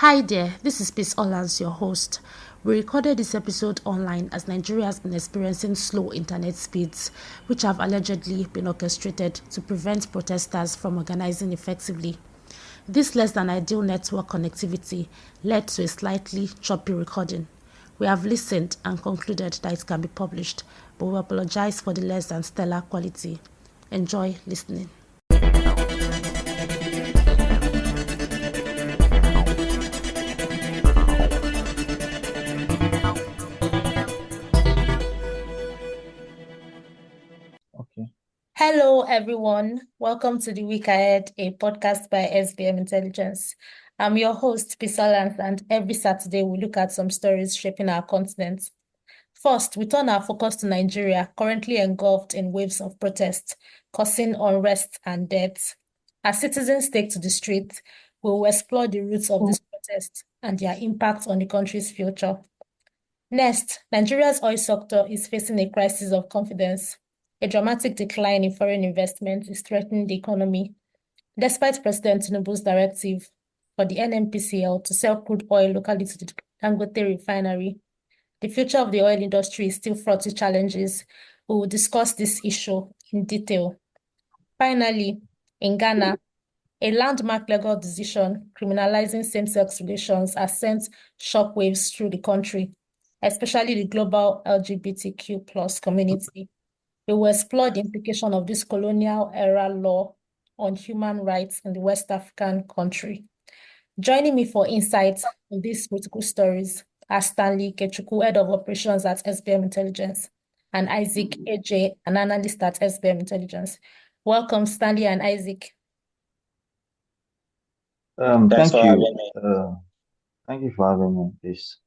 Hi there, this is Peace Olans, your host. We recorded this episode online as Nigeria has been experiencing slow internet speeds, which have allegedly been orchestrated to prevent protesters from organizing effectively. This less than ideal network connectivity led to a slightly choppy recording. We have listened and concluded that it can be published, but we apologize for the less than stellar quality. Enjoy listening. Okay. Hello, everyone. Welcome to The Week Ahead, a podcast by SBM Intelligence. I'm your host, Pisolans, and every Saturday we look at some stories shaping our continent. First, we turn our focus to Nigeria, currently engulfed in waves of protest, causing unrest and deaths. As citizens take to the streets, we will explore the roots of this protest and their impact on the country's future. Next, Nigeria's oil sector is facing a crisis of confidence. A dramatic decline in foreign investment is threatening the economy. Despite President Tinubu's directive for the NNPCL to sell crude oil locally to the Dangote refinery, the future of the oil industry is still fraught with challenges. We will discuss this issue in detail. Finally, in Ghana, a landmark legal decision criminalising same-sex relations has sent shockwaves through the country, especially the global LGBTQ plus community. We will explore the implication of this colonial-era law on human rights in the West African country. Joining me for insights on these critical stories are Stanley Kechuku, Head of Operations at SBM Intelligence, and Isaac AJ, an analyst at SBM Intelligence. Welcome, Stanley and Isaac. Thank you. Thank you for having me, please.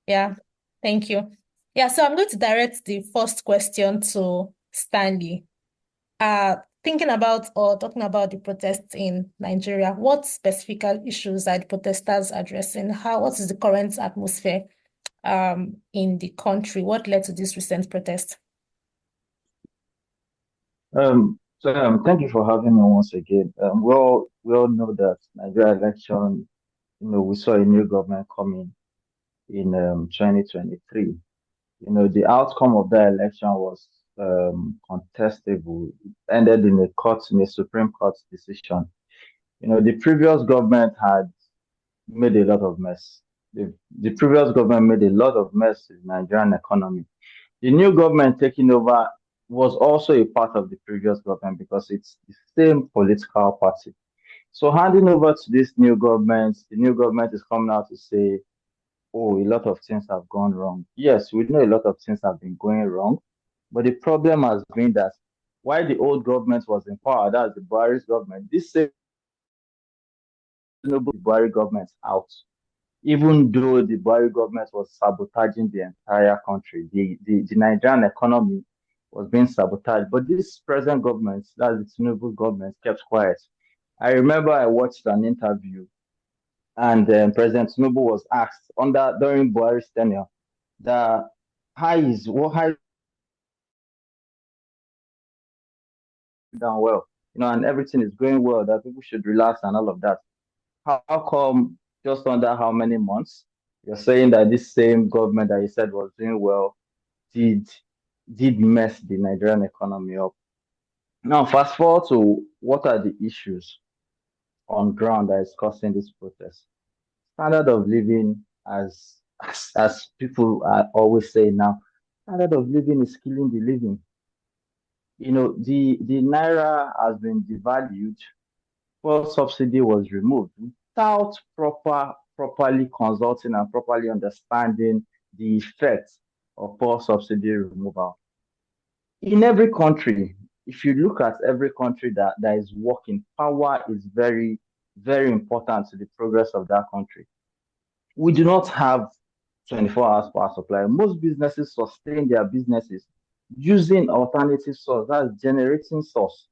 Yeah, thank you. So I'm going to direct the first question to Stanley. Thinking about or talking about the protests in Nigeria, what specific issues are the protesters addressing? What is the current atmosphere in the country? What led to this recent protest? Thank you for having me once again. We all know that Nigeria election, we saw a new government coming in 2023. The outcome of that election was contestable. It ended in a Supreme Court decision. The previous government had made a lot of mess. The previous government made a lot of mess in the Nigerian economy. The new government taking over was also a part of the previous government because it's the same political party. So handing over to this new government, the new government is coming out to say, oh, a lot of things have gone wrong. Yes, we know a lot of things have been going wrong, but the problem has been that while the old government was in power, that's the Buhari's government, this same Buhari government out, even though the Buhari government was sabotaging the entire country. The Nigerian economy was being sabotaged. But this present government, that's the Tinubu government, kept quiet. I remember I watched an interview and President Tinubu was asked during Buhari's tenure that what high down well, and everything is going well, that people should relax and all of that. How come just under how many months you're saying that this same government that you said was doing well did mess the Nigerian economy up? Now, fast forward to what are the issues on ground that is causing this protest? Standard of living, as people are always saying now, standard of living is killing the living. The naira has been devalued. Fuel subsidy was removed without properly consulting and properly understanding the effects of fuel subsidy removal. In every country, if you look at every country that is working, power is very, very important to the progress of that country. We do not have 24 hours power supply. Most businesses sustain their businesses using alternative source, that's generating source.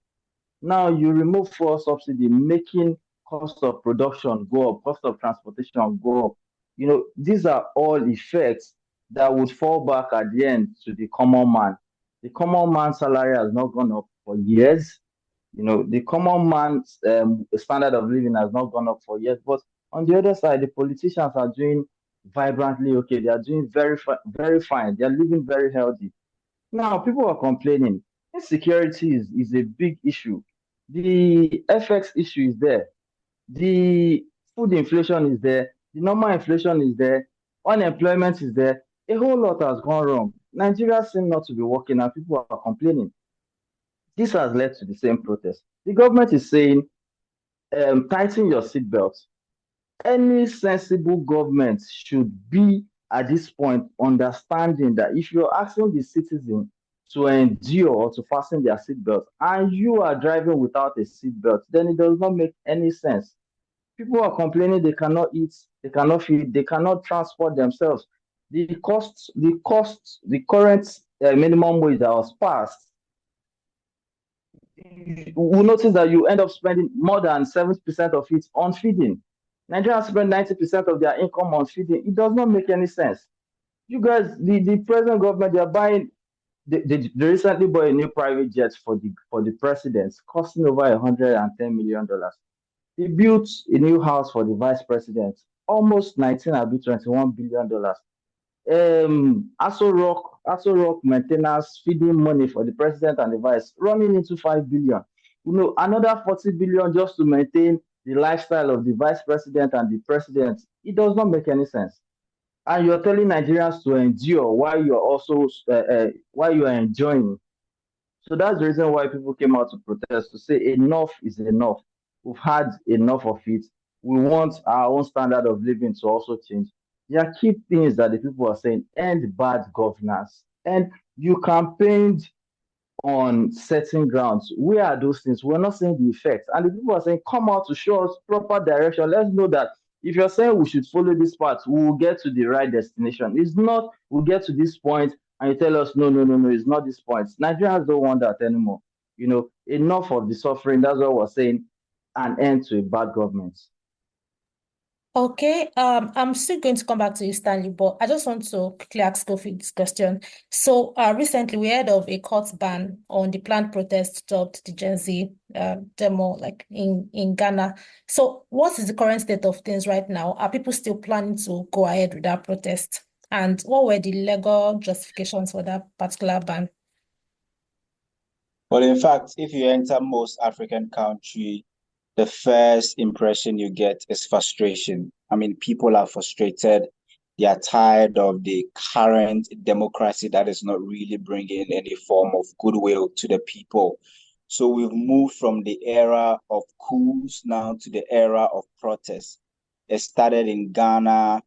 Now you remove fuel subsidy, making cost of production go up, cost of transportation go up. These are all effects that would fall back at the end to the common man. The common man's salary has not gone up for years. The common man's standard of living has not gone up for years. But On the other side, the politicians are doing vibrantly okay. They are doing very fine. They are living very healthy. Now, people are complaining. Insecurity is a big issue. The FX issue is there. The food inflation is there. The normal inflation is there. Unemployment is there. A whole lot has gone wrong. Nigeria seems not to be working and people are complaining. This has led to the same protest. The government is saying, tighten your seatbelt. Any sensible government should be at this point understanding that if you're asking the citizen to endure or to fasten their seatbelt and you are driving without a seatbelt, then it does not make any sense. People are complaining they cannot eat, they cannot feed, they cannot transport themselves. The current minimum wage that was passed, you will notice that you end up spending more than 70% of it on feeding. Nigerians spend 90% of their income on feeding. It does not make any sense. You guys, the present government, they are buying. They recently bought a new private jet for the president, costing over $110 million. They built a new house for the vice president, almost 19 or $21 billion. Aso Rock maintenance, feeding money for the president and the vice, running into 5 billion. Another 40 billion just to maintain the lifestyle of the vice president and the president. It does not make any sense. And you're telling Nigerians to endure while you're also while you are enjoying. So that's the reason why people came out to protest to say enough is enough. We've had enough of it. We want our own standard of living to also change. There are key things that the people are saying: end bad governance. And you campaigned on certain grounds. Where are those things? We're not seeing the effects. And the people are saying, come out to show us proper direction. Let's know that if you're saying we should follow this path, we will get to the right destination. It's not we'll get to this point and you tell us, no, no, no, no, it's not this point. Nigerians don't want that anymore. Enough of the suffering. That's what we're saying. An end to a bad government. Okay, I'm still going to come back to you, Stanley, but I just want to quickly ask Kofi this question. So, recently we heard of a court ban on the planned protest dubbed the Gen Z demo, like in Ghana. So, what is the current state of things right now? Are people still planning to go ahead with that protest? And what were the legal justifications for that particular ban? Well, in fact, if you enter most African country, the first impression you get is frustration. I mean, people are frustrated. They are tired of the current democracy that is not really bringing any form of goodwill to the people. So we've moved from the era of coups now to the era of protests. It started in Ghana.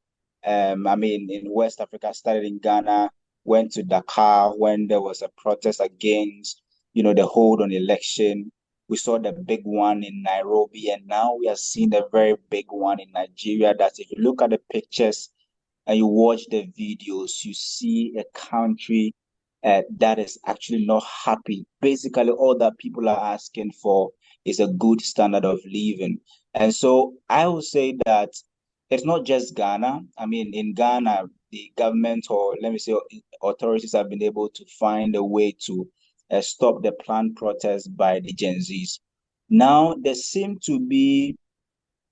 In West Africa, started in Ghana, went to Dakar when there was a protest against, the hold on election. We saw the big one in Nairobi, and now we are seeing a very big one in Nigeria. That if you look at the pictures and you watch the videos, you see a country that is actually not happy. Basically, all that people are asking for is a good standard of living. And so I would say that it's not just Ghana. I mean, in Ghana, the government, or let me say authorities, have been able to find a way to stop the planned protest by the Gen Zs. Now, there seemed to be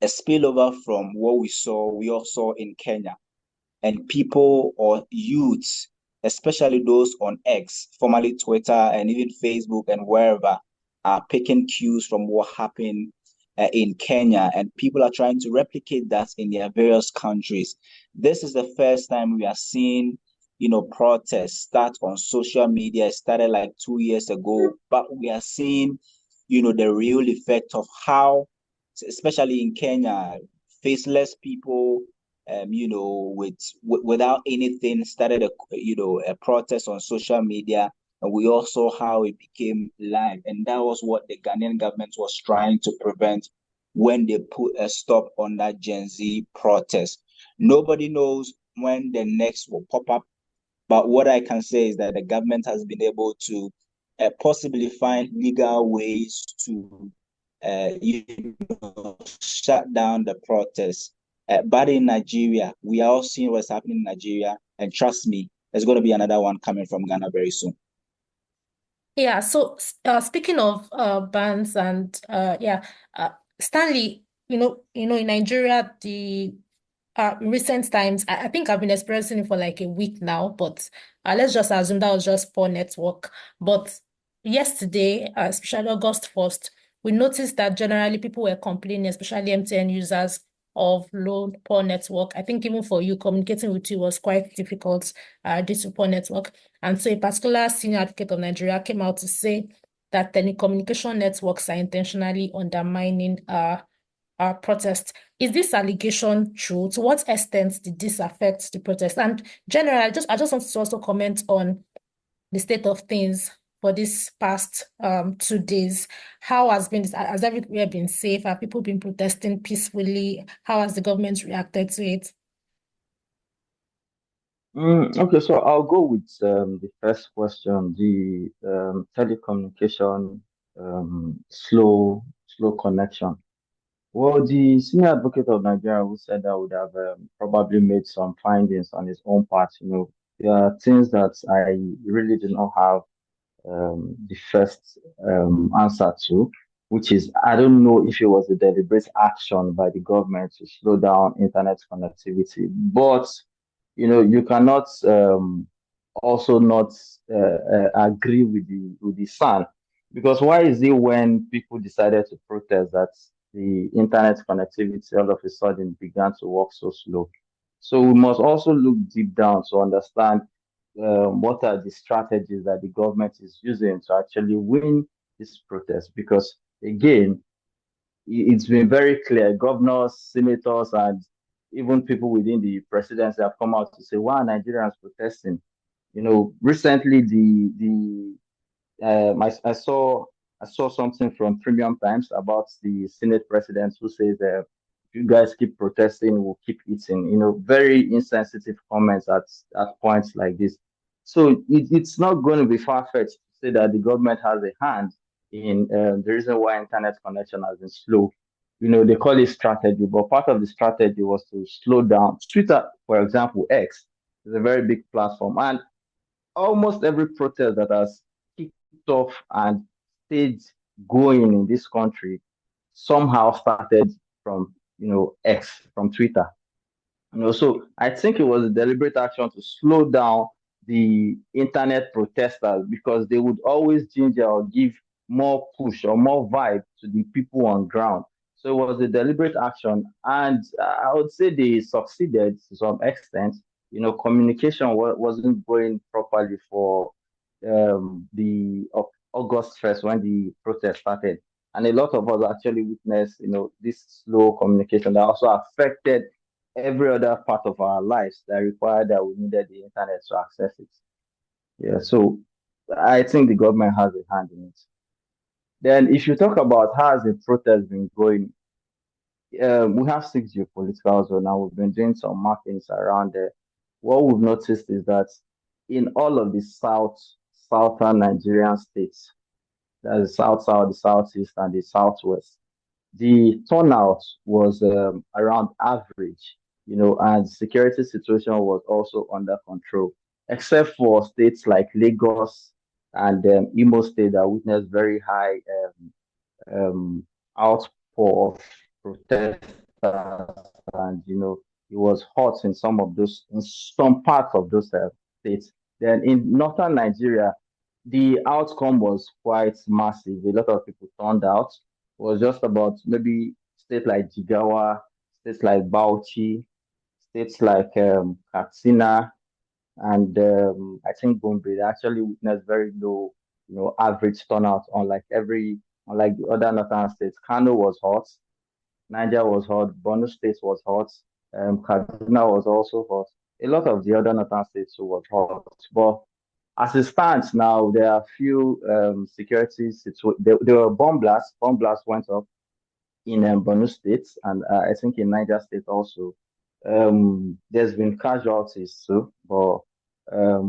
a spillover from what we all saw in Kenya. And people or youths, especially those on X, formerly Twitter, and even Facebook and wherever, are picking cues from what happened in Kenya. And people are trying to replicate that in their various countries. This is the first time we are seeing protests start on social media. It started like 2 years ago, but we are seeing, the real effect of how, especially in Kenya, faceless people, without anything, started a protest on social media, and we all saw how it became live, and that was what the Ghanaian government was trying to prevent when they put a stop on that Gen Z protest. Nobody knows when the next will pop up. But what I can say is that the government has been able to possibly find legal ways to shut down the protests. But in Nigeria, we are all seeing what's happening in Nigeria. And trust me, there's going to be another one coming from Ghana very soon. Yeah, so speaking of bans and Stanley, in Nigeria, the in recent times, I think I've been experiencing it for like a week now, but let's just assume that was just poor network. But yesterday, especially August 1st, we noticed that generally people were complaining, especially MTN users, of poor network. I think even for you, communicating with you was quite difficult due to poor network. And so a particular senior advocate of Nigeria came out to say that telecommunication networks are intentionally undermining our protest. Is this allegation true? To what extent did this affect the protest? And generally, I just want to also comment on the state of things for this past 2 days. How has everywhere been safe? Have people been protesting peacefully? How has the government reacted to it? Okay, so I'll go with the first question, the telecommunication slow connection. Well, the senior advocate of Nigeria who said that would have probably made some findings on his own part. There are things that I really do not have the first answer to, which is I don't know if it was a deliberate action by the government to slow down internet connectivity, but you cannot also not agree with the SAN, because why is it when people decided to protest that the internet connectivity all of a sudden began to work so slow? So we must also look deep down to understand what are the strategies that the government is using to actually win this protest. Because again, it's been very clear, governors, senators, and even people within the presidency have come out to say, why are Nigerians protesting? Recently I saw something from Premium Times about the Senate president who says, if you guys keep protesting, we'll keep eating. Very insensitive comments at points like this. So it's not going to be far-fetched to say that the government has a hand in the reason why internet connection has been slow. They call it strategy, but part of the strategy was to slow down. Twitter, for example, X, is a very big platform, and almost every protest that has kicked off and stayed going in this country somehow started from X, from Twitter. So I think it was a deliberate action to slow down the internet protesters, because they would always ginger or give more push or more vibe to the people on ground. So it was a deliberate action, and I would say they succeeded to some extent. Communication wasn't going properly for the August 1st when the protest started, and a lot of us actually witnessed, this slow communication that also affected every other part of our lives that required that we needed the internet to access it. Yeah, so I think the government has a hand in it. Then, if you talk about how has the protest been going, we have six geopolitical zones now. We've been doing some markings around there. What we've noticed is that in all of the southern Nigerian states, that's the south, the southeast, and the southwest, the turnout was around average, and security situation was also under control, except for states like Lagos and Imo State that witnessed very high outpour of protesters, and it was hot in some parts of those states. Then in northern Nigeria, the outcome was quite massive. A lot of people turned out. It was just about maybe states like Jigawa, states like Bauchi, states like Katsina, and I think Gombe. They actually witnessed very low, average turnout. Unlike the other northern states. Kano was hot, Niger was hot, Borno State was hot, Kaduna was also hot. A lot of the other northern states too was hot, but as it stands now, there are few security situations. There were bomb blasts. Bomb blasts went up in Borno State, and I think in Niger State also. There's been casualties too, but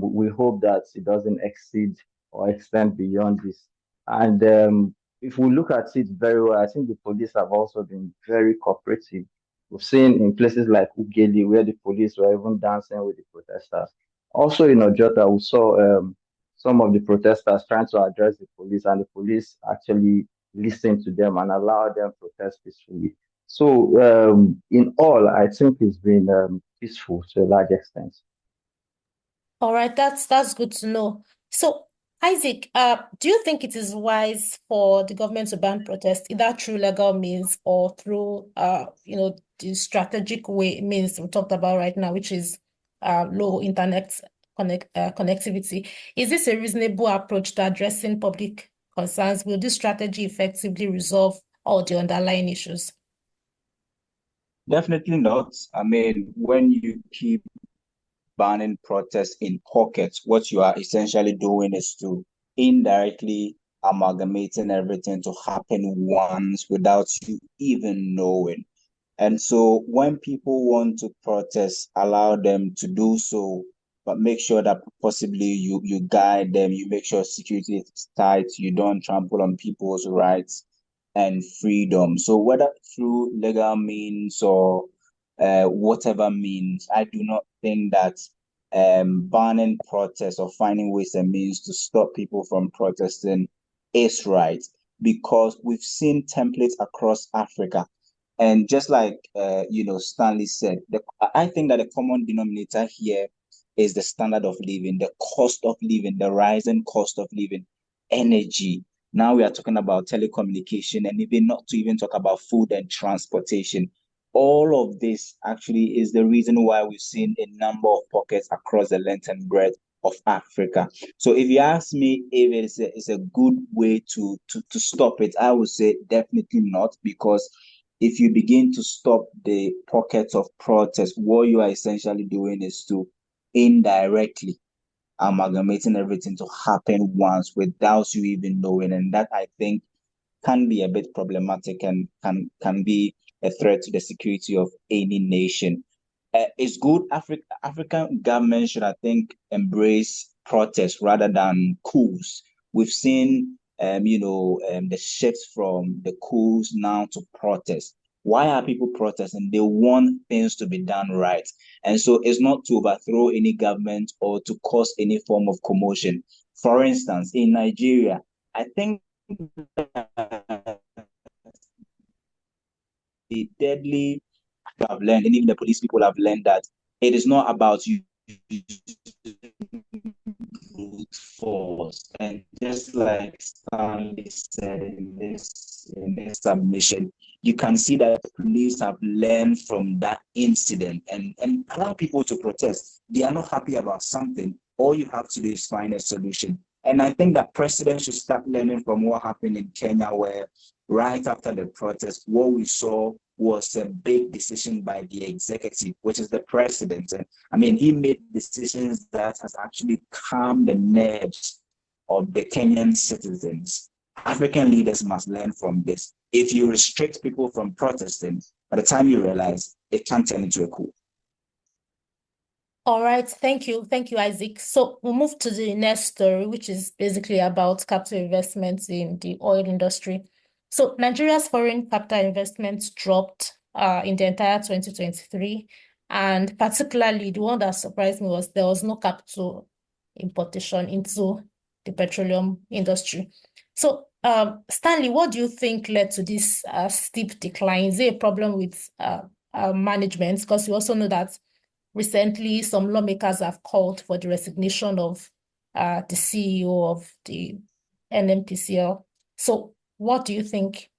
we hope that it doesn't exceed or extend beyond this. And if we look at it very well, I think the police have also been very cooperative. We've seen in places like Ugeli where the police were even dancing with the protesters. Also in Ojota, we saw some of the protesters trying to address the police, and the police actually listened to them and allowed them to protest peacefully. So in all, I think it's been peaceful to a large extent. All right, that's good to know. So, Isaac, do you think it is wise for the government to ban protests, either through legal means or through, the strategic way means we talked about right now, which is low internet connectivity? Is this a reasonable approach to addressing public concerns? Will this strategy effectively resolve all the underlying issues? Definitely not. I mean, when you keep banning protests in pockets, what you are essentially doing is to indirectly amalgamating everything to happen once without you even knowing. And so when people want to protest, allow them to do so, but make sure that possibly you guide them, you make sure security is tight, you don't trample on people's rights and freedom. So whether through legal means or whatever means, I do not think that banning protests or finding ways and means to stop people from protesting is right, because we've seen templates across Africa. And just like Stanley said, I think that the common denominator here is the standard of living, the cost of living, the rising cost of living, energy. Now we are talking about telecommunication, and even not to even talk about food and transportation. All of this actually is the reason why we've seen a number of pockets across the length and breadth of Africa. So if you ask me if it's a good way to stop it, I would say definitely not, because if you begin to stop the pockets of protest, what you are essentially doing is to indirectly amalgamating everything to happen once without you even knowing. And that, I think, can be a bit problematic and can be a threat to the security of any nation. It's good African governments should, I think, embrace protest rather than coups. We've seen, the shift from the coups now to protest. Why are people protesting? They want things to be done right. And so it's not to overthrow any government or to cause any form of commotion. For instance, in Nigeria, I think the deadly have learned, and even the police people have learned, that it is not about you brute force. And just like Stanley said in this submission, you can see that police have learned from that incident and allow people to protest. They are not happy about something. All you have to do is find a solution. And I think that presidents should start learning from what happened in Kenya, where right after the protest, what we saw was a big decision by the executive, which is the president. And I mean, he made decisions that has actually calmed the nerves of the Kenyan citizens. African leaders must learn from this. If you restrict people from protesting, by the time you realize, it can turn into a coup. All right, thank you. Thank you, Isaac. So we'll move to the next story, which is basically about capital investments in the oil industry. So Nigeria's foreign capital investments dropped in the entire 2023. And particularly the one that surprised me was there was no capital importation into the petroleum industry. So Stanley, what do you think led to this steep decline? Is it a problem with management? Because we also know that recently, some lawmakers have called for the resignation of the CEO of the NNPCL. So what do you think?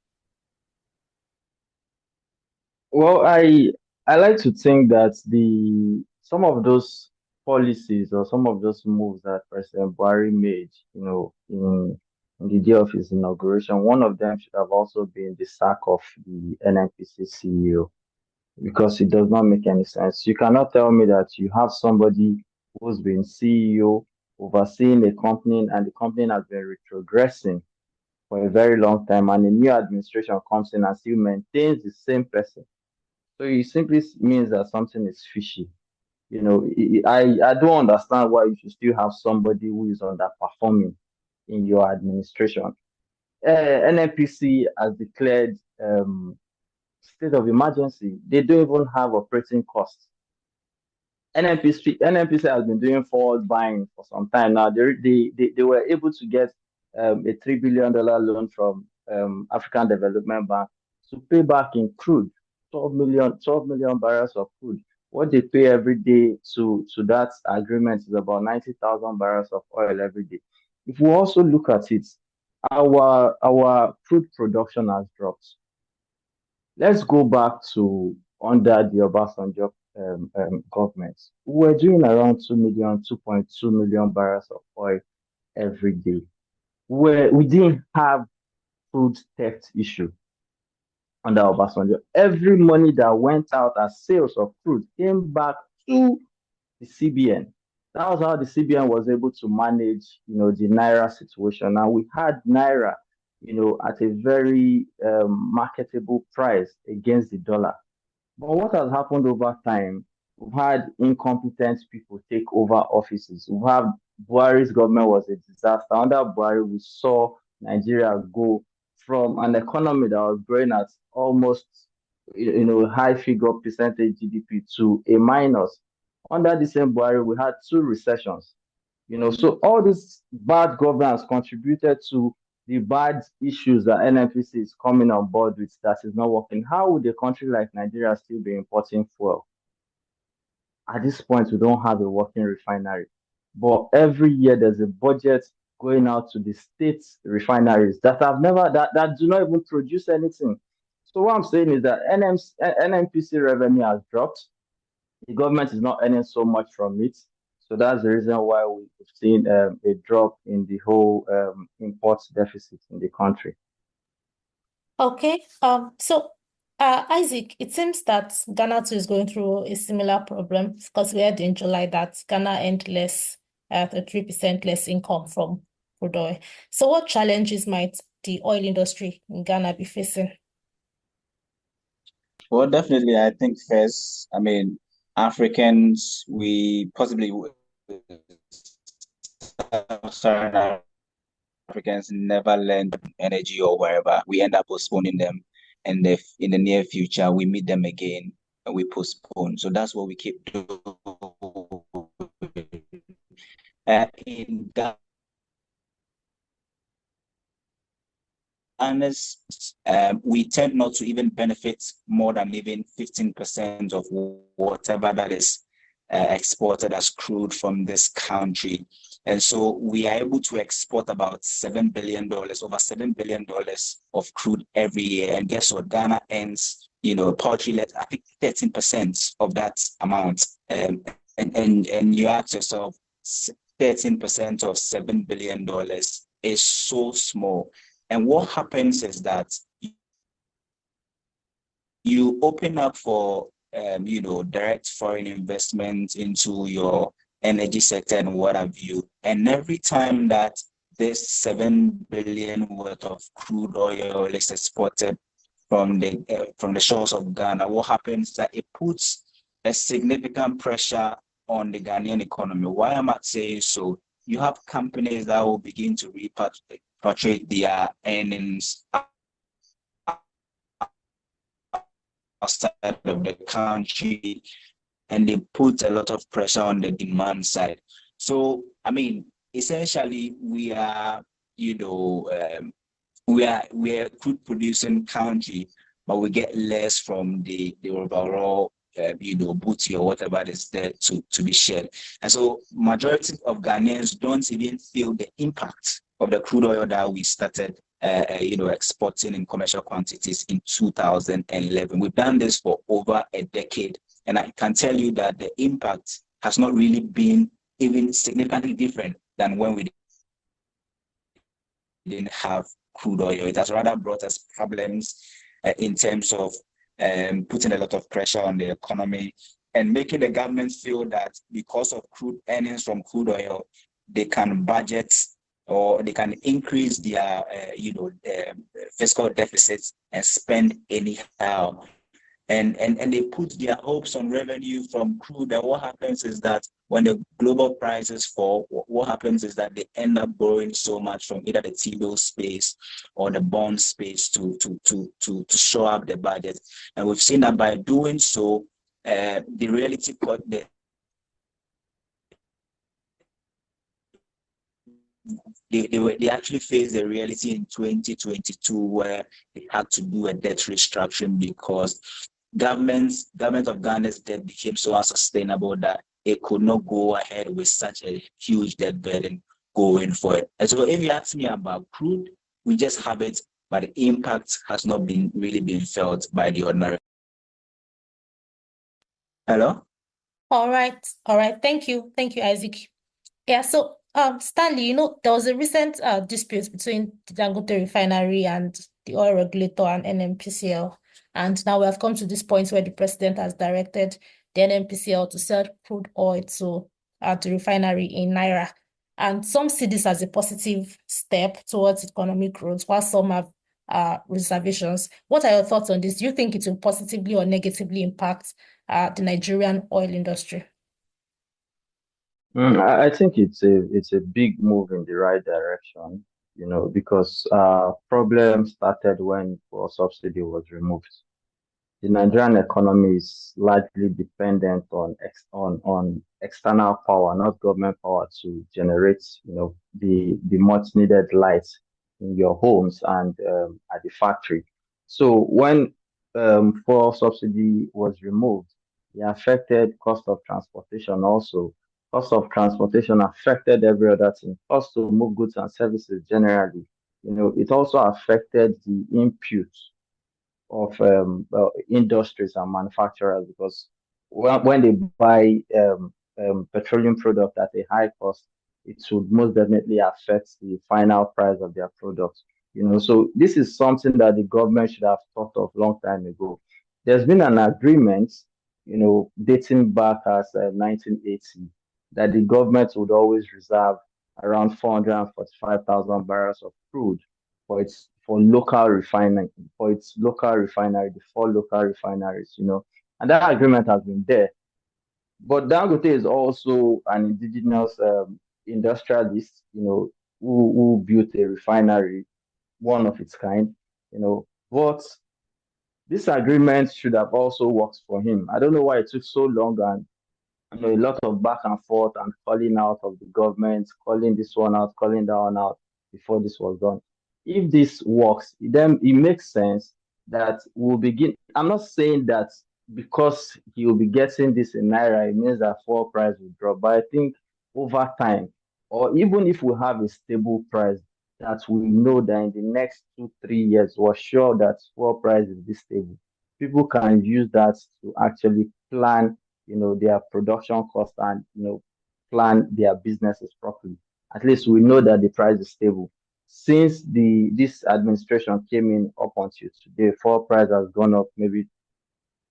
Well, I like to think that the some of those policies or some of those moves that President Buhari made, in the day of his inauguration, one of them should have also been the sack of the NNPC CEO, because it does not make any sense. You cannot tell me that you have somebody who's been CEO overseeing a company and the company has been retrogressing for a very long time, and a new administration comes in and still maintains the same person. So it simply means that something is fishy. I don't understand why you should still have somebody who is underperforming in your administration. NNPC has declared state of emergency. They don't even have operating costs. NNPC has been doing forward buying for some time now. They were able to get a $3 billion loan from African Development Bank to pay back in crude. 12 million barrels of crude. What they pay every day to that agreement is about 90,000 barrels of oil every day. If we also look at it, our crude production has dropped. Let's go back to under the Obasanjo government. We were doing around 2.2 million barrels of oil every day. Where we didn't have crude theft issue under Obasanjo. Every money that went out as sales of crude came back to the CBN. That was how the CBN was able to manage, the naira situation. Now we had naira, at a very marketable price against the dollar. But what has happened over time? We've had incompetent people take over offices. We've had Buhari's government was a disaster. Under Buhari, we saw Nigeria go from an economy that was growing at almost, high figure percentage GDP to a minus. Under the same Buhari, we had two recessions. So all this bad governance contributed to the bad issues that NNPC is coming on board with that is not working. How would a country like Nigeria still be importing fuel? At this point, we don't have a working refinery. But every year there's a budget going out to the state refineries that have never that do not even produce anything. So what I'm saying is that NNPC revenue has dropped. The government is not earning so much from it. So that's the reason why we've seen a drop in the whole import deficit in the country. Okay. So Isaac, it seems that Ghana too is going through a similar problem because we had in July that Ghana earned less, 3% less income from crude oil. So what challenges might the oil industry in Ghana be facing? Well, definitely, I think first, Africans, we possibly Southern Africans never learn energy or wherever. We end up postponing them. And if in the near future we meet them again and we postpone. So that's what we keep doing. In Ghana, we tend not to even benefit more than even 15% of whatever that is exported as crude from this country. And so we are able to export about $7 billion, over $7 billion of crude every year. And guess what? Ghana earns, paltry, I think 13% of that amount. And you ask yourself, 13% of $7 billion is so small. And what happens is that you open up for, direct foreign investment into your energy sector and what have you. And every time that this 7 billion worth of crude oil is exported from the shores of Ghana, what happens is that it puts a significant pressure on the Ghanaian economy. Why am I saying so? You have companies that will begin to repatriate their earnings outside of the country, and they put a lot of pressure on the demand side. So, essentially, we are, we are a crude producing country, but we get less from the overall, booty or whatever is there to be shared. And so, majority of Ghanaians don't even feel the impact of the crude oil that we started exporting in commercial quantities in 2011. We've done this for over a decade. And I can tell you that the impact has not really been even significantly different than when we didn't have crude oil. It has rather brought us problems in terms of putting a lot of pressure on the economy and making the government feel that because of crude earnings from crude oil, they can budget or they can increase their, fiscal deficits and spend anyhow. And they put their hopes on revenue from crude. And what happens is that when the global prices fall, what happens is that they end up borrowing so much from either the T-bill space or the bond space to show up the budget. And we've seen that by doing so, the reality they actually faced the reality in 2022 where they had to do a debt restructuring because government of Ghana's debt became so unsustainable that it could not go ahead with such a huge debt burden going forward. And so if you ask me about crude, we just have it, but the impact has not been really been felt by the ordinary. Hello? All right. Thank you, Isaac. Yeah, so Stanley, there was a recent dispute between the Dangote refinery and the oil regulator and NNPCL. And now we have come to this point where the president has directed the NNPCL to sell crude oil to the refinery in Naira. And some see this as a positive step towards economic growth, while some have reservations. What are your thoughts on this? Do you think it will positively or negatively impact the Nigerian oil industry? I think it's a big move in the right direction, because problem started when fuel subsidy was removed. The Nigerian economy is largely dependent on external power, not government power, to generate, the much needed light in your homes and at the factory. So when fuel subsidy was removed, it affected cost of transportation also. Cost of transportation affected every other thing. Cost to move goods and services generally. It also affected the input of industries and manufacturers, because when they buy petroleum product at a high cost, it would most definitely affect the final price of their product. So this is something that the government should have thought of long time ago. There's been an agreement, dating back as 1980, that the government would always reserve around 445,000 barrels of crude for local refining, the four local refineries, and that agreement has been there. But Dangote is also an indigenous industrialist, who built a refinery, one of its kind, But this agreement should have also worked for him. I don't know why it took so long, and a lot of back and forth and calling out of the government, calling this one out, calling that one out before this was done. If this works, then it makes sense that we'll begin. I'm not saying that because he will be getting this in Naira, it means that fuel price will drop. But I think over time, or even if we have a stable price, that we know that in the next 2, 3 years, we're sure that fuel price is this stable. People can use that to actually plan, their production cost, and plan their businesses properly. At least we know that the price is stable. Since this administration came in up until today, fuel price has gone up. Maybe,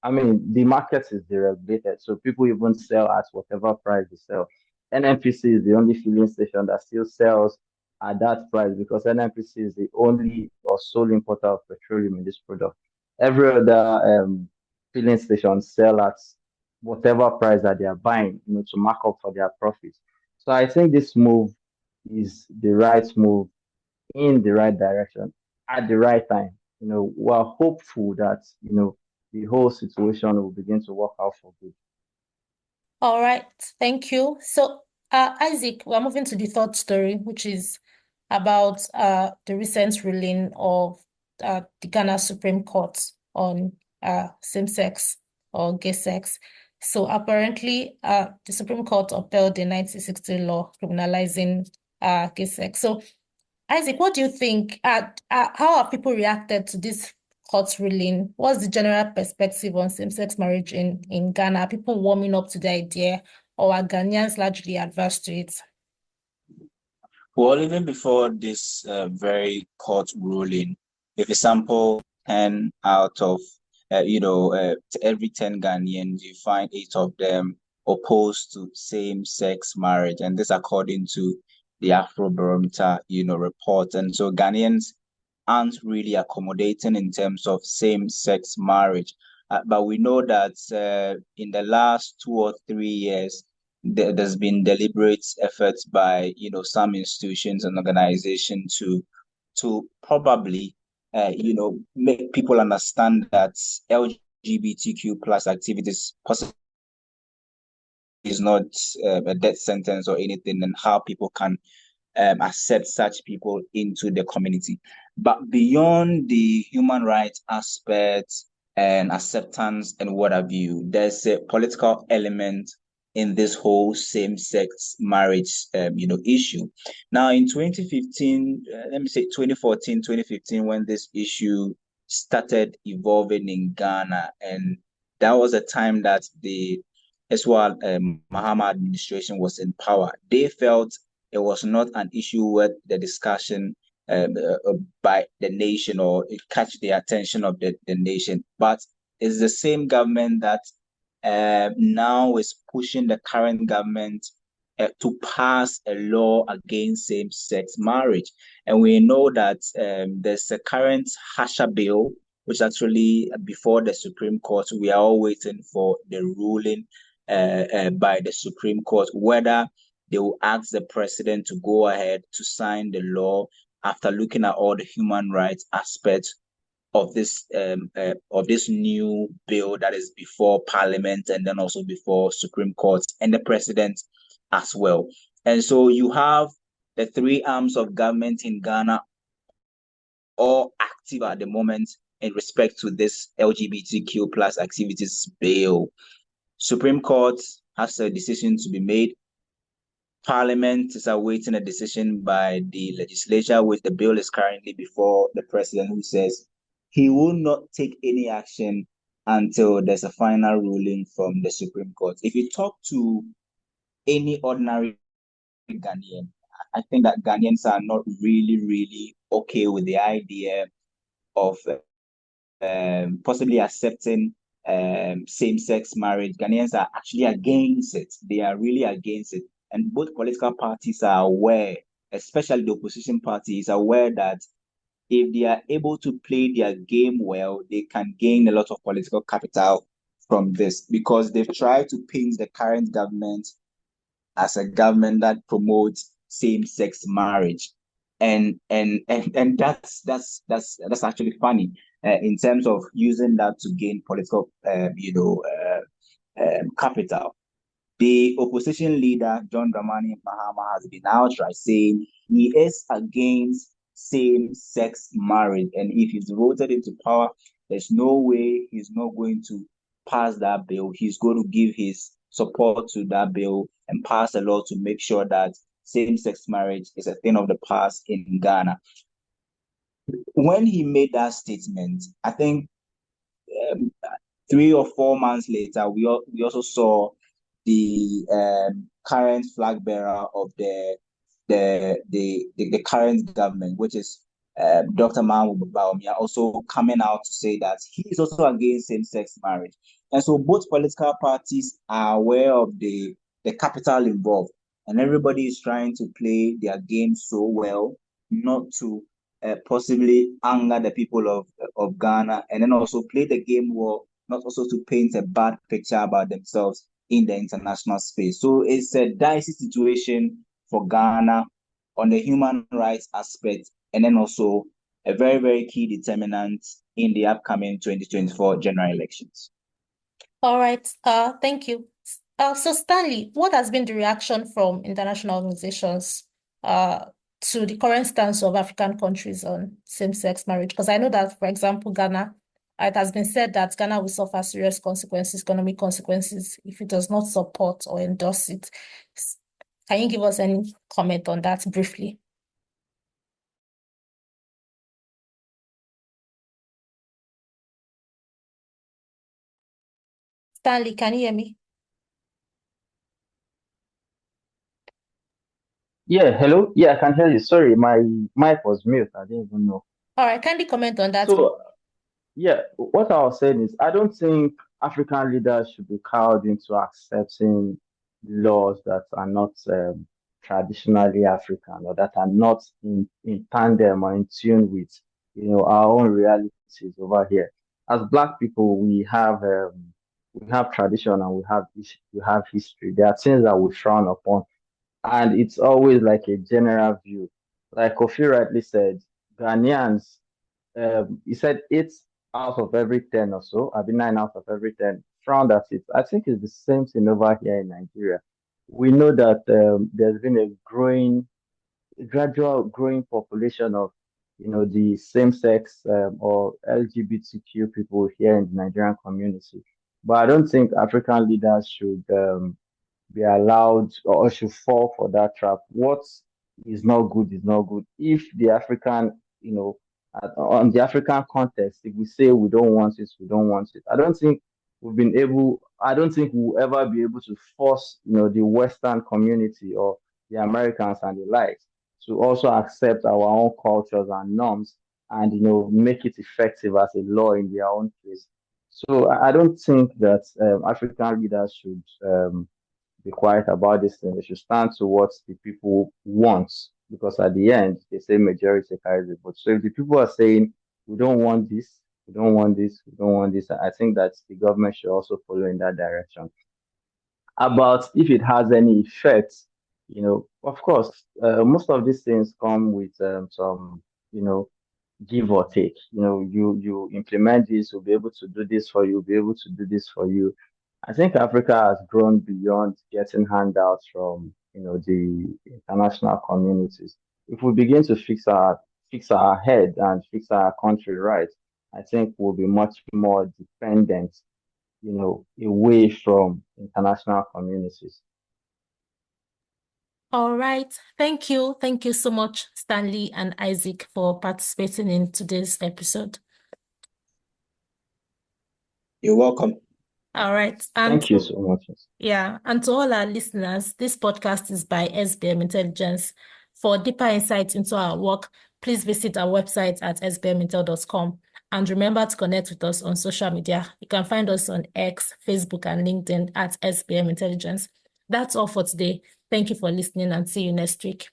the market is deregulated, so people even sell at whatever price they sell. NNPC is the only filling station that still sells at that price, because NNPC is the only or sole importer of petroleum in this product. Every other filling station sell at whatever price that they are buying, to mark up for their profits. So I think this move is the right move in the right direction at the right time. We're hopeful that, the whole situation will begin to work out for good. All right, thank you. So, Isaac, we're moving to the third story, which is about the recent ruling of the Ghana Supreme Court on same-sex or gay sex. So apparently, the Supreme Court upheld the 1960 law criminalizing gay sex. So, Isaac, what do you think? How have people reacted to this court ruling? What's the general perspective on same-sex marriage in Ghana? Are people warming up to the idea, or are Ghanaians largely adverse to it? Well, even before this very court ruling, if you sample 10 out of, every 10 Ghanaians, you find 8 of them opposed to same-sex marriage. And this according to the Afrobarometer, report. And so Ghanaians aren't really accommodating in terms of same-sex marriage. But we know that in the last 2 or 3 years, there's been deliberate efforts by some institutions and organizations to probably make people understand that LGBTQ plus activities possibly is not a death sentence or anything, and how people can accept such people into the community. But beyond the human rights aspects and acceptance and what have you. There's a political element in this whole same-sex marriage, issue. Now, in 2015, let me say 2014, 2015, when this issue started evolving in Ghana, and that was a time that the Eswal Mahama administration was in power. They felt it was not an issue worth the discussion by the nation, or it catch the attention of the nation. But it's the same government that now is pushing the current government to pass a law against same-sex marriage. And we know that there's a current Hasha bill, which actually before the Supreme Court, we are all waiting for the ruling by the Supreme Court, whether they will ask the president to go ahead to sign the law after looking at all the human rights aspects of this new bill that is before Parliament and then also before Supreme Court and the president as well. And so you have the three arms of government in Ghana all active at the moment in respect to this LGBTQ plus activities bill. Supreme Court has a decision to be made. Parliament is awaiting a decision by the legislature, which the bill is currently before the president, who says he will not take any action until there's a final ruling from the Supreme Court. If you talk to any ordinary Ghanaian, I think that Ghanaians are not really okay with the idea of possibly accepting same-sex marriage. Ghanaians are actually against it. They are really against it. And both political parties are aware, especially the opposition party is aware that if they are able to play their game well, they can gain a lot of political capital from this, because they've tried to paint the current government as a government that promotes same-sex marriage. And that's actually funny in terms of using that to gain political capital. The opposition leader, John Dramani Mahama, has been outright saying he is against same-sex marriage. And if he's voted into power, there's no way he's not going to pass that bill. He's going to give his support to that bill and pass a law to make sure that same-sex marriage is a thing of the past in Ghana. When he made that statement, I think 3 or 4 months later, we also saw the current flag bearer of the current government, which is Dr. Mahmoud Bawumia, also coming out to say that he is also against same-sex marriage. And so both political parties are aware of the capital involved, and everybody is trying to play their game so well not to possibly anger the people of Ghana, and then also play the game well, not also to paint a bad picture about themselves in the international space. So it's a dicey situation for Ghana on the human rights aspect, and then also a very key determinant in the upcoming 2024 general elections. All right. Thank you. So Stanley, what has been the reaction from international organizations to the current stance of African countries on same-sex marriage? Because I know that, for example, Ghana, it has been said that Ghana will suffer serious consequences, economic consequences, if it does not support or endorse it. Can you give us any comment on that briefly? Stanley, can you hear me? Yeah, hello. Yeah, I can hear you. Sorry, my mic was mute. I didn't even know. All right, kindly comment on that. So, yeah, what I was saying is, I don't think African leaders should be cowed into accepting laws that are not traditionally African, or that are not in tandem or in tune with, our own realities over here. As Black people, we have tradition, and we have history. There are things that we frown upon, and it's always like a general view. Like Kofi rightly said, Ghanaians, he said 8 out of every 10 or so, I mean 9 out of every 10 frowned at it. I think it's the same thing over here in Nigeria. We know that there's been a gradual growing population of the same-sex or LGBTQ people here in the Nigerian community. But I don't think African leaders should be allowed or should fall for that trap. What is not good is not good. If the African, on the African context, if we say we don't want it, we don't want it. I don't think we'll ever be able to force, the Western community or the Americans and the likes to also accept our own cultures and norms and, make it effective as a law in their own place. So I don't think that African leaders should be quiet about this thing. They should stand to what the people want, because at the end, they say majority carries the vote. So if the people are saying, we don't want this, we don't want this, we don't want this, I think that the government should also follow in that direction. About if it has any effect, of course, most of these things come with some, give or take. You implement this, you'll be able to do this for you, you'll be able to do this for you. I think Africa has grown beyond getting handouts from, the international communities. If we begin to fix our head and fix our country right, I think we'll be much more dependent, away from international communities. All right. Thank you. Thank you so much, Stanley and Isaac, for participating in today's episode. You're welcome. All right. Thank you so much. Yeah. And to all our listeners, this podcast is by SBM Intelligence. For deeper insights into our work, please visit our website at sbmintel.com. And remember to connect with us on social media. You can find us on X, Facebook, and LinkedIn at SBM Intelligence. That's all for today. Thank you for listening and see you next week.